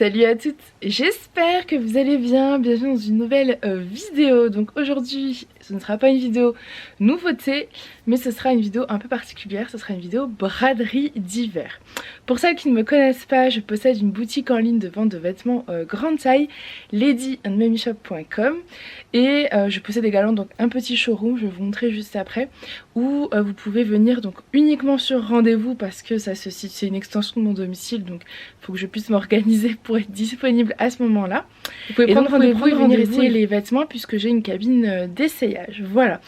Salut à toutes, j'espère que vous allez bien, bienvenue dans une nouvelle vidéo. Donc aujourd'hui ce ne sera pas une vidéo nouveauté, mais ce sera une vidéo un peu particulière, ce sera une vidéo braderie d'hiver. Pour celles qui ne me connaissent pas, je possède une boutique en ligne de vente de vêtements grande taille, ladyandmamyshop.com, et je possède également donc un petit showroom, je vais vous montrer juste après, où vous pouvez venir donc uniquement sur rendez-vous parce que c'est une extension de mon domicile, donc il faut que je puisse m'organiser pour être disponible à ce moment-là. Vous pouvez prendre rendez-vous et venir essayer les vêtements puisque j'ai une cabine d'essayage. Voilà.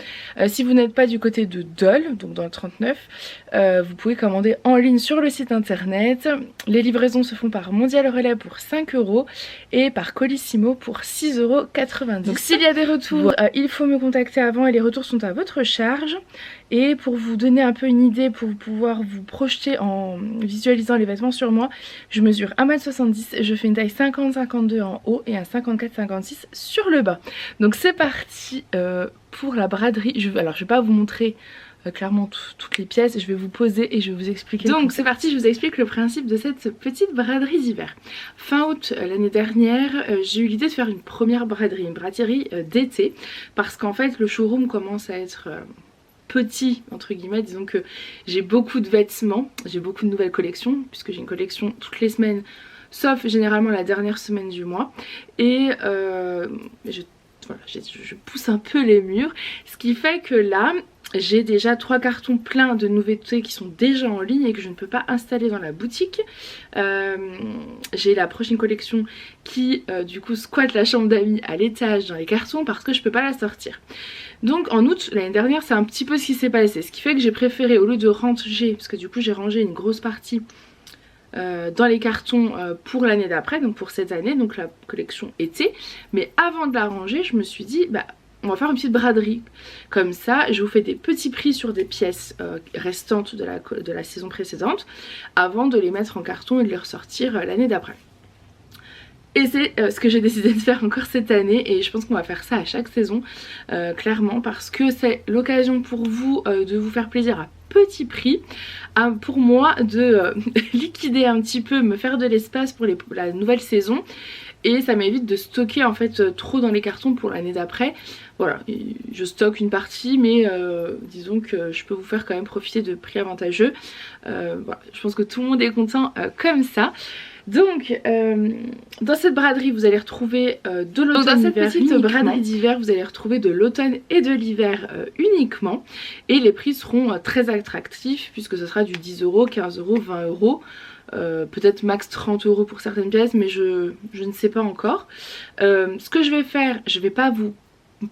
Si vous n'êtes pas du côté de Dole, donc dans le 39, vous pouvez commander en ligne sur le site internet. Les livraisons se font par Mondial Relais pour 5 € et par Colissimo pour 6,90 €. Donc s'il y a des retours, il faut me contacter avant et les retours sont à votre charge. Et pour vous donner un peu une idée, pour pouvoir vous projeter en visualisant les vêtements sur moi, je mesure 1,70 m, je fais une taille 50-52 en haut et un 54-56 sur le bas. Donc c'est parti pour la braderie. Alors je vais pas vous montrer clairement toutes les pièces, je vais vous poser et je vais vous expliquer. Donc c'est parti, je vous explique le principe de cette petite braderie d'hiver. Fin août l'année dernière, j'ai eu l'idée de faire une première braderie, une braderie d'été, parce qu'en fait le showroom commence à être petit entre guillemets, disons que j'ai beaucoup de vêtements, j'ai beaucoup de nouvelles collections puisque j'ai une collection toutes les semaines sauf généralement la dernière semaine du mois, et je pousse un peu les murs, ce qui fait que là j'ai déjà 3 cartons pleins de nouveautés qui sont déjà en ligne et que je ne peux pas installer dans la boutique. J'ai la prochaine collection qui du coup squatte la chambre d'amis à l'étage dans les cartons parce que je peux pas la sortir. Donc en août l'année dernière c'est un petit peu ce qui s'est passé, ce qui fait que j'ai préféré, au lieu de ranger, parce que du coup j'ai rangé une grosse partie dans les cartons pour l'année d'après, donc pour cette année, donc la collection été, mais avant de la ranger je me suis dit bah on va faire une petite braderie. Comme ça, je vous fais des petits prix sur des pièces restantes de la saison précédente avant de les mettre en carton et de les ressortir l'année d'après. Et c'est ce que j'ai décidé de faire encore cette année et je pense qu'on va faire ça à chaque saison, clairement, parce que c'est l'occasion pour vous de vous faire plaisir à petit prix, pour moi de liquider un petit peu, me faire de l'espace pour la nouvelle saison. Et ça m'évite de stocker en fait trop dans les cartons pour l'année d'après. Voilà, je stocke une partie, mais disons que je peux vous faire quand même profiter de prix avantageux. Voilà, je pense que tout le monde est content comme ça. Donc dans cette braderie vous allez retrouver de l'automne. Dans cette petite braderie d'hiver vous allez retrouver de l'automne et de l'hiver uniquement. Et les prix seront très attractifs puisque ce sera du 10 €, 15 €, 20 €. Peut-être max 30 € pour certaines pièces, mais je ne sais pas encore. Ce que je vais faire, je vais pas vous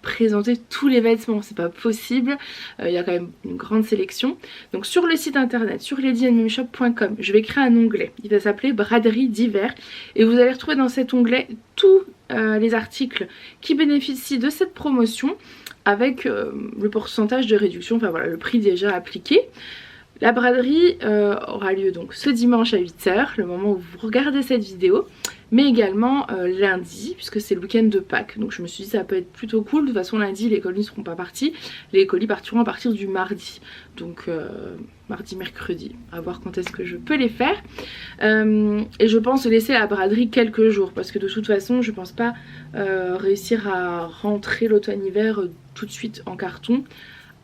présenter tous les vêtements, c'est pas possible, il y a quand même une grande sélection. Donc sur le site internet, sur ladyandmamyshop.com, je vais créer un onglet, il va s'appeler braderie d'hiver, et vous allez retrouver dans cet onglet tous les articles qui bénéficient de cette promotion avec le pourcentage de réduction, enfin voilà, le prix déjà appliqué. La braderie aura lieu donc ce dimanche à 8 h, le moment où vous regardez cette vidéo, mais également lundi, puisque c'est le week-end de Pâques. Donc je me suis dit ça peut être plutôt cool. De toute façon lundi les colis ne seront pas partis, les colis partiront à partir du mardi. Donc mardi, mercredi, à voir quand est-ce que je peux les faire. Et je pense laisser la braderie quelques jours, parce que de toute façon je pense pas réussir à rentrer l'automne-hiver tout de suite en carton.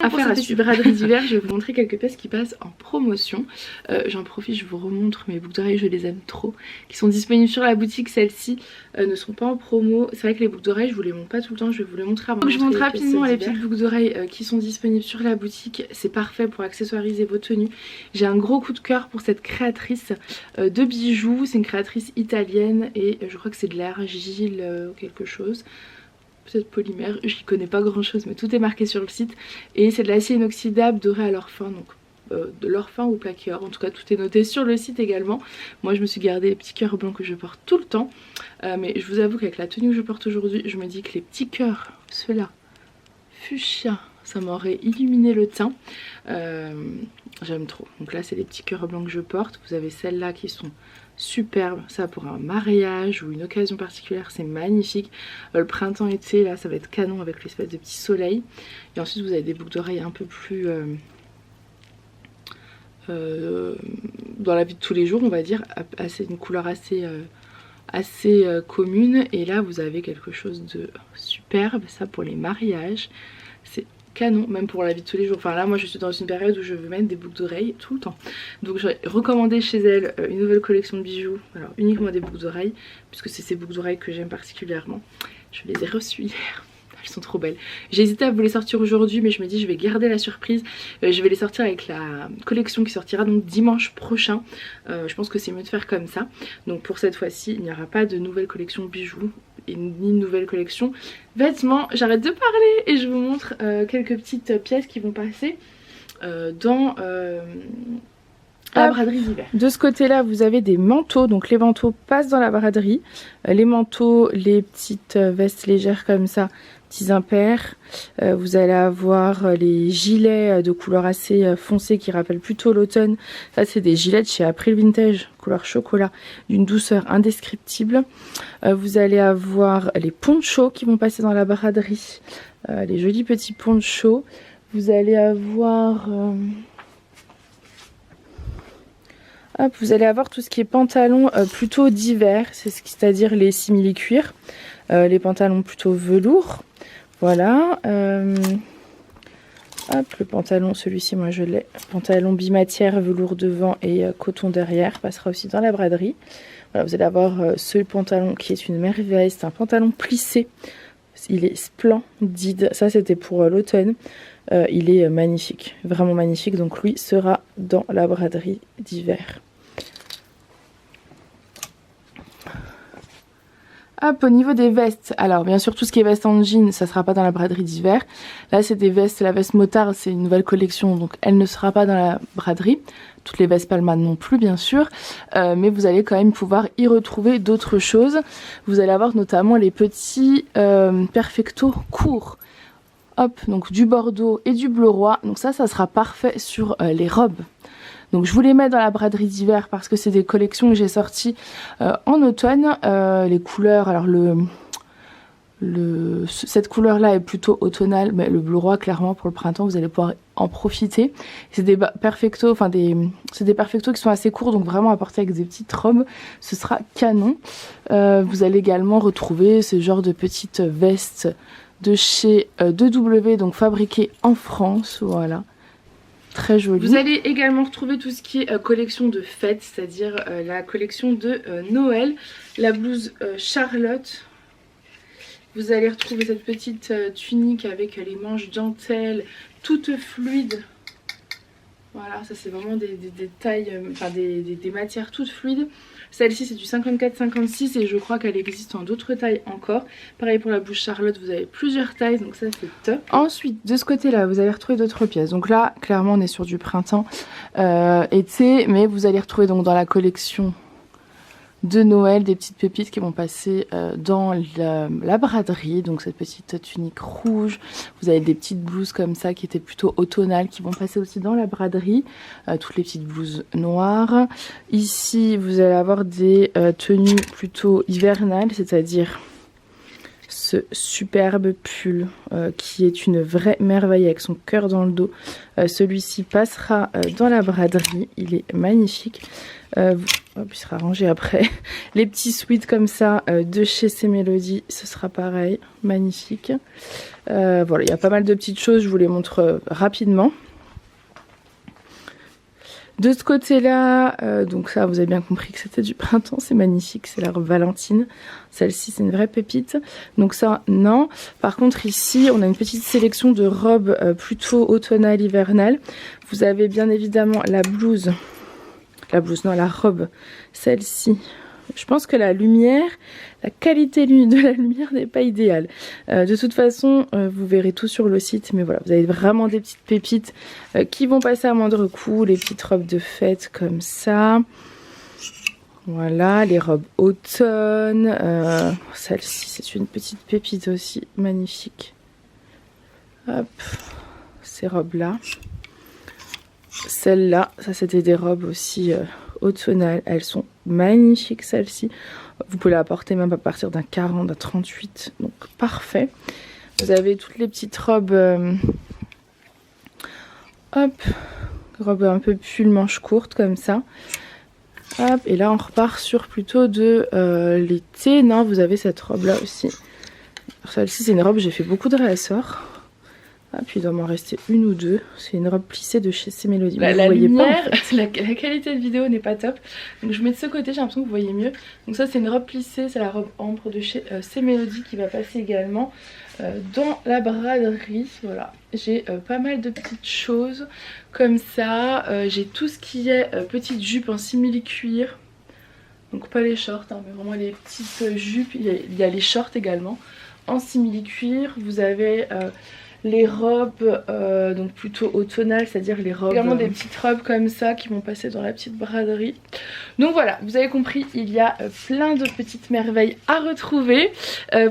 À faire cette braderie d'hiver, je vais vous montrer quelques pièces qui passent en promotion. J'en profite, je vous remontre mes boucles d'oreilles, je les aime trop, qui sont disponibles sur la boutique. Celles-ci ne sont pas en promo. C'est vrai que les boucles d'oreilles je vous les montre pas tout le temps, je vais vous les montrer avant. Donc je vous montre rapidement les petites boucles d'oreilles qui sont disponibles sur la boutique. C'est parfait pour accessoiriser vos tenues. J'ai un gros coup de cœur pour cette créatrice de bijoux. C'est une créatrice italienne et je crois que c'est de l'argile quelque chose, peut-être polymère, j'y connais pas grand chose, mais tout est marqué sur le site. Et c'est de l'acier inoxydable doré à l'or fin, donc de l'or fin ou plaqué or, en tout cas tout est noté sur le site également. Moi je me suis gardé les petits cœurs blancs que je porte tout le temps, mais je vous avoue qu'avec la tenue que je porte aujourd'hui, je me dis que les petits cœurs, ceux-là, fuchsia, ça m'aurait illuminé le teint. J'aime trop. Donc là c'est les petits cœurs blancs que je porte. Vous avez celles-là qui sont superbes, ça pour un mariage ou une occasion particulière, c'est magnifique. Le printemps-été là ça va être canon avec l'espèce de petit soleil. Et ensuite vous avez des boucles d'oreilles un peu plus dans la vie de tous les jours on va dire, une couleur assez assez commune. Et là vous avez quelque chose de superbe, ça pour les mariages, c'est canon, même pour la vie de tous les jours. Enfin là moi je suis dans une période où je veux mettre des boucles d'oreilles tout le temps. Donc j'ai recommandé chez elle une nouvelle collection de bijoux, alors uniquement des boucles d'oreilles, puisque c'est ces boucles d'oreilles que j'aime particulièrement. Je les ai reçues hier. Elles sont trop belles. J'ai hésité à vous les sortir aujourd'hui, mais je me dis je vais garder la surprise. Je vais les sortir avec la collection qui sortira donc dimanche prochain. Je pense que c'est mieux de faire comme ça. Donc pour cette fois-ci, il n'y aura pas de nouvelle collection bijoux et ni de nouvelle collection vêtements. J'arrête de parler et je vous montre quelques petites pièces qui vont passer dans la braderie d'hiver. De ce côté là vous avez des manteaux, donc les manteaux passent dans la braderie. Les manteaux, les petites vestes légères comme ça, petits impairs. Vous allez avoir les gilets de couleur assez foncée qui rappellent plutôt l'automne. Ça c'est des gilets de chez April Vintage, couleur chocolat, d'une douceur indescriptible. Vous allez avoir les ponchos qui vont passer dans la braderie, les jolis petits ponchos. Vous allez avoir... Hop, vous allez avoir tout ce qui est pantalon plutôt d'hiver, c'est-à-dire les simili-cuir, les pantalons plutôt velours. Voilà. Hop, le pantalon, celui-ci moi je l'ai. Pantalon bimatière, velours devant et coton derrière, passera aussi dans la braderie. Voilà, vous allez avoir ce pantalon qui est une merveille, c'est un pantalon plissé. Il est splendide, ça c'était pour l'automne. Il est magnifique, vraiment magnifique, donc lui sera dans la braderie d'hiver. Hop, au niveau des vestes, alors bien sûr tout ce qui est veste en jean, ça sera pas dans la braderie d'hiver. Là c'est des vestes, la veste motard c'est une nouvelle collection, donc elle ne sera pas dans la braderie. Toutes les vestes palmades non plus bien sûr, mais vous allez quand même pouvoir y retrouver d'autres choses. Vous allez avoir notamment les petits perfecto courts. Hop, donc du bordeaux et du bleu roi, donc ça sera parfait sur les robes. Donc je vous les mets dans la braderie d'hiver parce que c'est des collections que j'ai sorties en automne. Les couleurs, alors cette couleur là est plutôt automnale, mais le bleu roi clairement pour le printemps vous allez pouvoir en profiter. C'est des perfectos, enfin c'est des perfectos qui sont assez courts, donc vraiment à porter avec des petites robes, ce sera canon. Vous allez également retrouver ce genre de petites vestes de chez 2W, donc fabriquées en France, voilà. Très joli. Vous allez également retrouver tout ce qui est collection de fêtes, c'est-à-dire la collection de Noël, la blouse Charlotte. Vous allez retrouver cette petite tunique avec les manches dentelle, toute fluide. Voilà, ça c'est vraiment des tailles, enfin des matières toutes fluides. Celle-ci c'est du 54-56 et je crois qu'elle existe en d'autres tailles encore. Pareil pour la blouse Charlotte, vous avez plusieurs tailles, donc ça c'est top. Ensuite, de ce côté-là, vous allez retrouver d'autres pièces. Donc là, clairement on est sur du printemps, été, mais vous allez retrouver donc dans la collection de Noël des petites pépites qui vont passer dans la braderie, donc cette petite tunique rouge. Vous avez des petites blouses comme ça qui étaient plutôt automnales qui vont passer aussi dans la braderie, toutes les petites blouses noires. Ici vous allez avoir des tenues plutôt hivernales, c'est-à-dire ce superbe pull qui est une vraie merveille avec son cœur dans le dos. Celui-ci passera dans la braderie, il est magnifique. Il sera rangé après. Les petits sweats comme ça de chez C Mélodie, ce sera pareil, magnifique. Voilà, il y a pas mal de petites choses, je vous les montre rapidement. De ce côté-là, donc ça vous avez bien compris que c'était du printemps, c'est magnifique, c'est la robe Valentine. Celle-ci c'est une vraie pépite, donc ça non. Par contre ici on a une petite sélection de robes plutôt automnale, hivernale. Vous avez bien évidemment la robe, celle-ci. Je pense que la qualité de la lumière n'est pas idéale. De toute façon, vous verrez tout sur le site. Mais voilà, vous avez vraiment des petites pépites qui vont passer à moindre coût. Les petites robes de fête comme ça. Voilà, les robes automne. Celle-ci, c'est une petite pépite aussi, magnifique. Hop, ces robes-là. Celles-là, ça c'était des robes aussi automnales. Elles sont magnifiques, celles-ci. Vous pouvez la porter même à partir d'un 40, d'un 38. Donc parfait. Vous avez toutes les petites robes. Hop. Robes un peu pull manche courte comme ça. Hop, et là on repart sur plutôt de l'été. Non, vous avez cette robe là aussi. Celle-ci c'est une robe, j'ai fait beaucoup de réassorts. Ah, puis il doit m'en rester une ou deux. C'est une robe plissée de chez C-Melody. La lumière, pas, en fait. la qualité de vidéo n'est pas top. Donc je mets de ce côté, j'ai l'impression que vous voyez mieux. Donc ça c'est une robe plissée, c'est la robe ambre de chez C-Melody qui va passer également dans la braderie. Voilà, j'ai pas mal de petites choses comme ça. J'ai tout ce qui est petite jupe en simili-cuir. Donc pas les shorts, hein, mais vraiment les petites jupes. Il y a les shorts également en simili-cuir. Vous avez... les robes donc plutôt automnales, c'est-à-dire les robes également des petites robes comme ça qui vont passer dans la petite braderie. Donc voilà, vous avez compris, il y a plein de petites merveilles à retrouver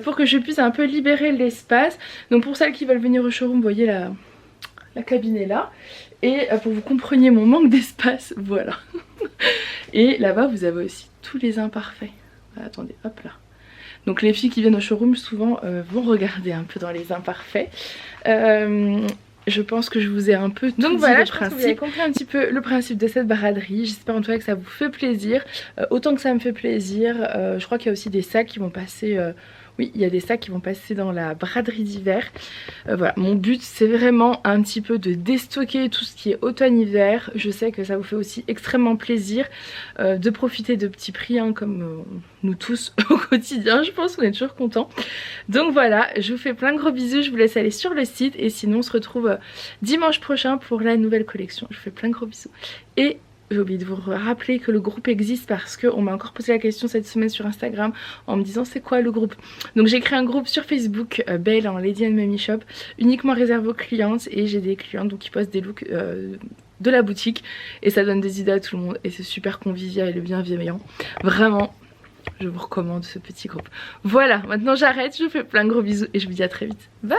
pour que je puisse un peu libérer l'espace. Donc pour celles qui veulent venir au showroom, vous voyez la cabine est là. Et pour que vous compreniez mon manque d'espace, voilà. Et là-bas vous avez aussi tous les imparfaits. Attendez, hop là. Donc les filles qui viennent au showroom souvent vont regarder un peu dans les imparfaits. Je pense que je vous ai un peu tout dit voilà, je pense que vous avez compris un petit peu le principe de cette braderie. J'espère en tout cas que ça vous fait plaisir. Autant que ça me fait plaisir. Je crois qu'il y a aussi des sacs qui vont passer... oui, il y a des sacs qui vont passer dans la braderie d'hiver. Voilà, mon but c'est vraiment un petit peu de déstocker tout ce qui est automne-hiver. Je sais que ça vous fait aussi extrêmement plaisir de profiter de petits prix hein, comme nous tous au quotidien. Je pense qu'on est toujours contents. Donc voilà, je vous fais plein de gros bisous. Je vous laisse aller sur le site et sinon on se retrouve dimanche prochain pour la nouvelle collection. Je vous fais plein de gros bisous. Et j'ai oublié de vous rappeler que le groupe existe parce qu'on m'a encore posé la question cette semaine sur Instagram en me disant c'est quoi le groupe. Donc j'ai créé un groupe sur Facebook, Belle en Lady and Mummy Shop, uniquement réservé aux clientes et j'ai des clientes donc qui postent des looks de la boutique et ça donne des idées à tout le monde et c'est super convivial et bienveillant. Vraiment, je vous recommande ce petit groupe. Voilà, maintenant j'arrête, je vous fais plein de gros bisous et je vous dis à très vite. Bye!